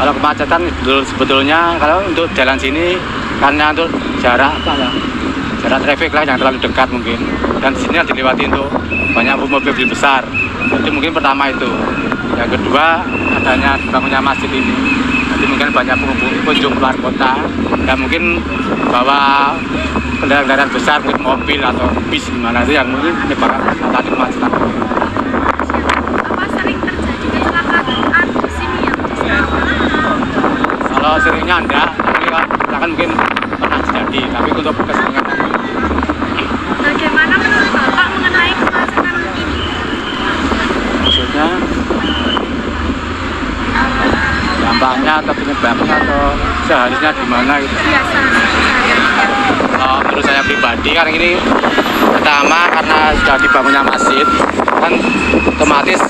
Kalau kemacetan sebetulnya kalau untuk jalan sini karena untuk jarak traffic lah yang terlalu dekat mungkin, dan di sini dilewati untuk banyak mobil besar. Jadi mungkin pertama itu. Yang kedua adanya dibangunnya masjid ini. Jadi mungkin banyak pengunjung luar kota dan mungkin bawa kendaraan besar, mungkin mobil atau bis gimana itu yang mungkin menyebabkan tadi kemacetan. Apa sering terjadi kecelakaan di sini yang Kalau seringnya enggak, tapi kalau kecelakaan mungkin pernah terjadi, tapi untuk keseringan. Bagaimana menurut Bapak mengenai kemacetan ini? Maksudnya dampaknya atau penyebabnya atau seharusnya gimana gitu. Biasa. Kalau menurut saya pribadi kan ini pertama karena sudah dibangunnya masjid kan otomatis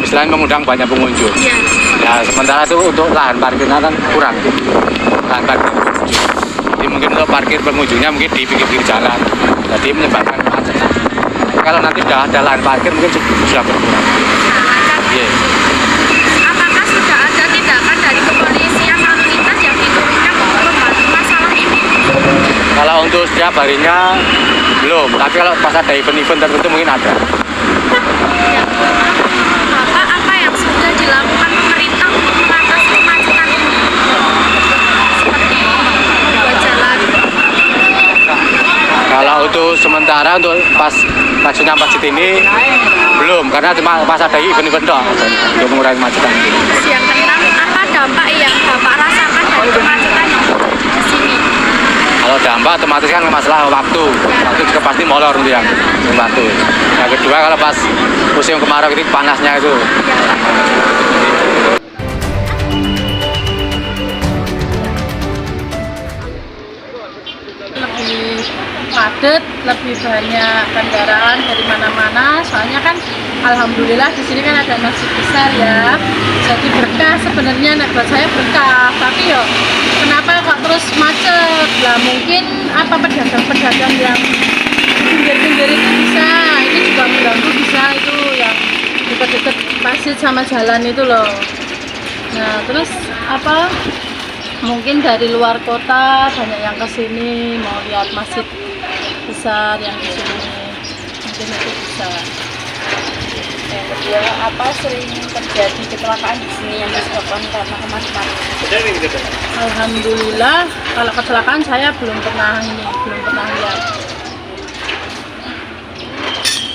istilahnya mengundang banyak pengunjung. Iya. Ya sementara itu untuk lahan parkirnya kan kurang, lahan parkir pengunjung. Jadi mungkin untuk parkir pengunjungnya mungkin di pinggir jalan, jadi menyebabkan kemacetan. Kalau nanti sudah ada lahan parkir mungkin sudah berkurang. Iya. Apakah sudah ada tindakan dari kepolisian lalu lintas yang diturunkan untuk membantu masalah ini? Kalau untuk setiap harinya belum, tapi kalau pas ada event-event tertentu mungkin ada. Bapak, apa yang sudah dilakukan pemerintah untuk mengatasi kemacetan ini? Seperti membuat jalan. Kalau untuk sementara untuk pas maksudnya masjid ini belum, karena cuma pas ada event-event doang untuk mengurangi kemacetan. Terus yang keenam, apa dampak yang Bapak rasakan dari kemacetan yang terjadi di sini? Kalau dampak otomatis kan masalah waktu juga pasti molor untuk yang waktu. Yang kedua kalau pas musim kemarau itu panasnya itu. Lebih padat, lebih banyak kendaraan dari mana-mana. Soalnya kan alhamdulillah di sini kan ada masjid besar ya. Jadi berkah sebenarnya buat saya berkah. Tapi yo kenapa kok terus macet? Lah mungkin apa pedagang-pedagang yang pinggir-pinggir itu bisa, itu juga mengganggu bisa itu yang dekat-dekat masjid sama jalan itu loh. Nah terus apa? Mungkin dari luar kota banyak yang kesini mau lihat masjid besar yang di sini, mungkin itu bisa. Yang kedua, apa sering terjadi kecelakaan di sini yang disebabkan karena kemacetan? Alhamdulillah kalau kecelakaan saya belum pernah lihat.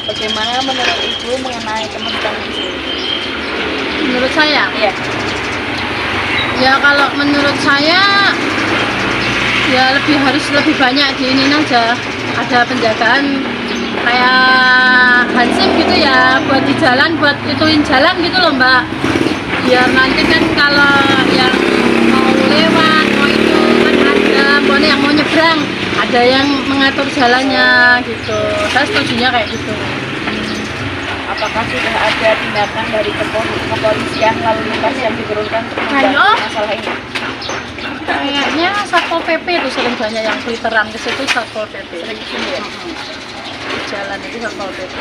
Bagaimana menurut Ibu mengenai kemacetan di sini? Menurut saya, Iya. ya kalau menurut saya ya harus lebih banyak diinin aja, ada penjagaan kayak Hansim gitu ya, buat di jalan, buat ituin jalan gitu loh Mbak, biar nanti kan kalau yang mau lewat mau itu kan ada pokoknya yang mau nyebrang ada yang mengatur jalannya gitu. Saya setujunya kayak gitu. Apakah sudah ada tindakan dari kepolisian lalu lintas yang diturunkan untuk membantu Ayo. masalah ini? Kayaknya Satpol PP itu sering banyak yang filteran ke situ, Satpol PP. Sering kesini ya? Di jalan itu Satpol PP.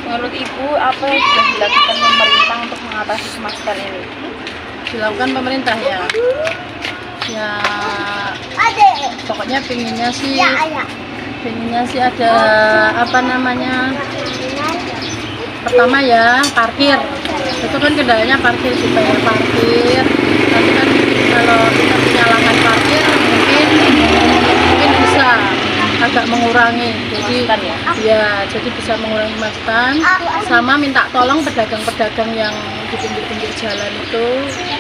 Menurut Ibu, apa yang sudah dilakukan pemerintah untuk mengatasi kemacetan ini? Dilakukan pemerintah ya. Ya pokoknya pinginnya sih ada apa namanya, pertama ya parkir, itu kan kendalanya parkir, supaya parkir nanti kan kalau kita punya lahan parkir mungkin bisa agak mengurangi, jadi jadi bisa mengurangi kemacetan. Sama minta tolong pedagang-pedagang yang di pinggir-pinggir jalan itu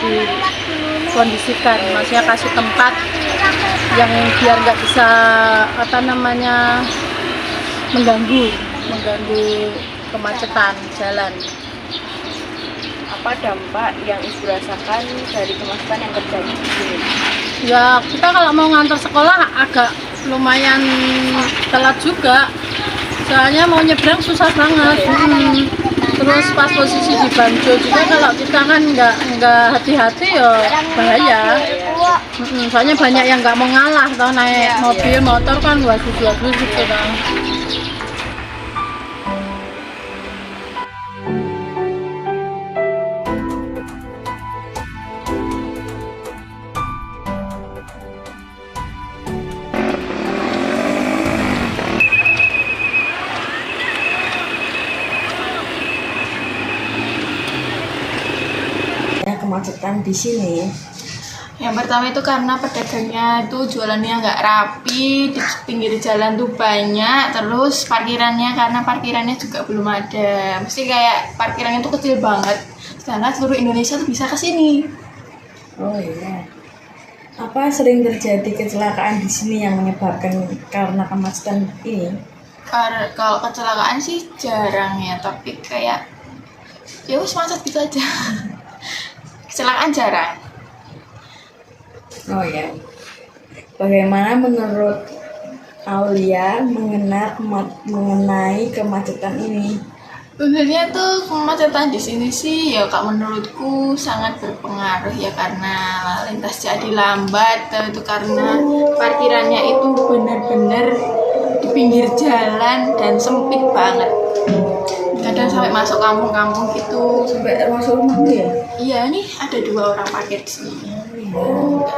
dikondisikan, maksudnya kasih tempat yang biar nggak bisa apa namanya mengganggu kemacetan jalan. Apa dampak yang Ibu rasakan dari kemacetan yang terjadi di sini? Ya kita kalau mau ngantar sekolah agak lumayan telat juga, soalnya mau nyebrang susah banget. Terus pas posisi di Banjo juga kalau kita kan nggak hati-hati ya bahaya. Soalnya banyak yang nggak mau ngalah, tau naik mobil motor kan waduh gitu kan. kemacetan di sini? Yang pertama itu karena pedagangnya itu jualannya nggak rapi, di pinggir jalan tuh banyak, terus parkirannya karena parkirannya juga belum ada, mesti kayak parkirannya tuh kecil banget, sedangkan seluruh Indonesia tuh bisa ke sini. Oh iya. Apa sering terjadi kecelakaan di sini yang menyebabkan karena kemacetan ini? Kalau kecelakaan sih jarang ya, tapi kayak ya wis macet gitu aja. Kecelakaan jarang. Oh ya. Bagaimana menurut Aulia mengenai kemacetan ini? Sebenarnya tuh kemacetan di sini sih ya kak menurutku sangat berpengaruh ya, karena lintas jadi lambat, itu karena parkirannya itu benar-benar di pinggir jalan dan sempit banget. Kadang sampai masuk kampung-kampung gitu. Sampai masuk rumah lu ya? Iya, nih ada 2 orang parkir di sini.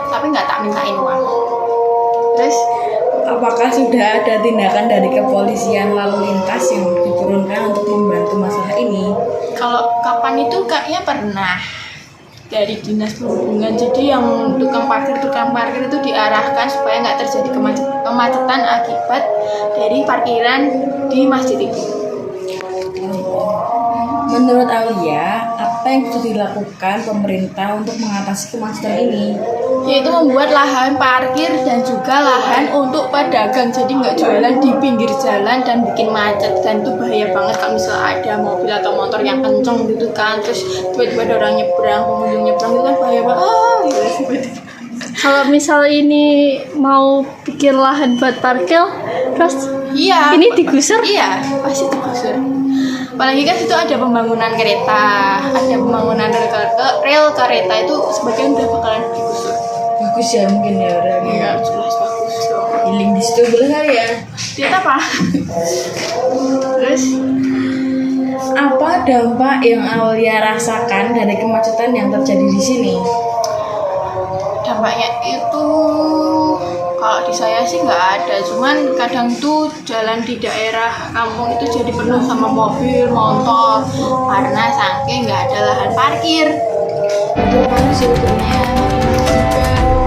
Tapi nggak tak mintain uang. Terus Apakah sudah ada tindakan dari kepolisian lalu lintas yang diturunkan untuk membantu masalah ini? kalau kapan itu kayaknya pernah dari dinas perhubungan, jadi yang tukang parkir itu diarahkan supaya nggak terjadi kemacetan akibat dari parkiran di masjid itu. Menurut Aulia, apa yang bisa dilakukan pemerintah untuk mengatasi kemacetan ini? Yaitu membuat lahan parkir dan juga lahan untuk pedagang, jadi nggak jualan di pinggir jalan dan bikin macet, dan itu bahaya banget kalau misalnya ada mobil atau motor yang kenceng gitu kan, terus tiba-tiba ada orang nyebrang, pengunjung nyebrang, itu kan bahaya banget gitu. Kalau misal ini mau bikin lahan buat parkir, terus Iya. ini digusur? Iya, pasti digusur. Apalagi kan situ ada pembangunan kereta, ada pembangunan rel kereta, itu sebagian udah bakalan digusur. Bagus ya mungkin ya orangnya. Iya, jelas bagus dong. Healing di situ boleh kali ya? Lihat apa? Terus Apa dampak yang Aulia rasakan dari kemacetan yang terjadi di sini? dampaknya itu kalau di saya sih nggak ada, cuman kadang tuh jalan di daerah kampung itu jadi penuh sama mobil, motor, karena saking nggak ada lahan parkir. Itu kan sebetulnya Juga